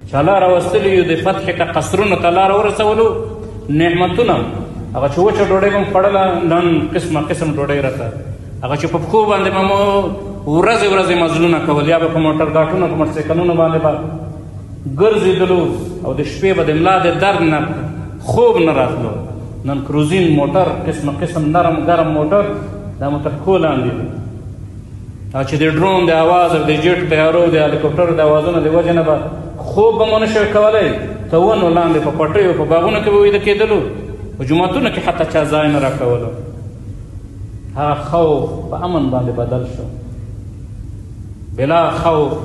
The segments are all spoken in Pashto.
چې الله راوستلي یو د فتح که قصرونو ته الله راورسولو نعمتونه هغه چې وچه ډوډۍ به م خوړله نن قسمه قسم ډوډۍ راته هغه چې په پښو باندې به مو ورځې ورځې مزلونه کول یا به په موټر ګاټونو په موټرسایکلونو باندې به ګرځېدلو او د شپې به د ملا د درد نه خوب نه راتلو نن کروزین موټر قسمه قسم نرم ګرم موټر دا مو تر پښو لاندې دي او چې د ډرون د اواز او د جیټ طیارو د هلیکوپټرو د اوازونو د وجې نه به خوب به مو نه شوی کولی ته ونو لاندې په پټیو په باغونو کې به ویده کېدلو په جوماتونو کې حتی چا ځای نه راکولو هغه خوف په امن باندې بدل شو بلا خوف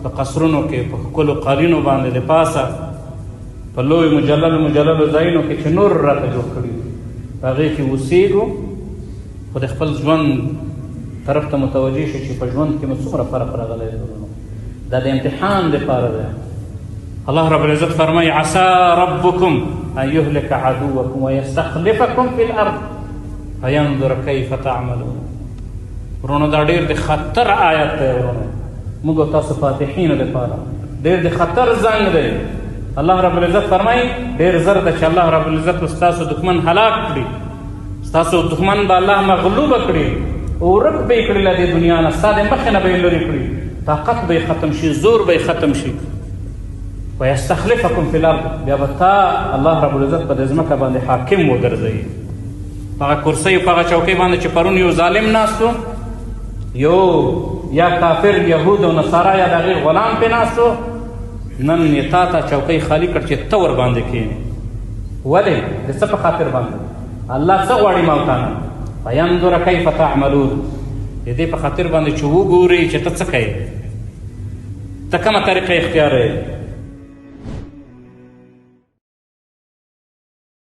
په قصرونو کې په ښکلو قالینو باندې د پاسه په لوی مجللو ځایونو کې چې نور راته جوړ کړي په هغې کې اوسېږو خو د خپل ژوند طرف ته متوجه شي چې په ژوند کې مو څومره فرق راغلی دا د امتحان دپاره دی الله رب العزت فرمایي عسى ربكم ان يهلك عدوكم ويستخلفكم في الارض فينظر كيف تعملون ورونو دا ډېر د خطر آیت دی ورونو موږ او تاسو فاتحینو دپاره ډېر د خطر زنګ دی الله رب العزت فرمایي ډېر زر ده چې الله رب العزت ستاسو دښمن هلاک کړي ستاسو دښمن به الله مغلوبه کړي ورک به یې کړي له دې دنیا نه ستا د مخې نه به یې لرې کړي طاقت به یې ختم شي زور به یې ختم شي ویستخلفکم فی الارض بیا به تا الله رب العزت په دې ځمکه باندې حاکم وګرځوي په هغه کرسۍ په هغه چوکۍ باندې چې پرون یو ظالم ناست و یو یا کافر یهود او نصارا یا د هغې غلام پې ناست و نن یې تا ته چوکۍ خالي کړ چې ته ورباندې کښېنې ولې د څه په خاطر باندې الله څه غواړي ما او تا نه فینظر کیف تعملون د دې په خاطر باندې چې وګورې چې ته څه کوې ته کومه طریقه اختیاروې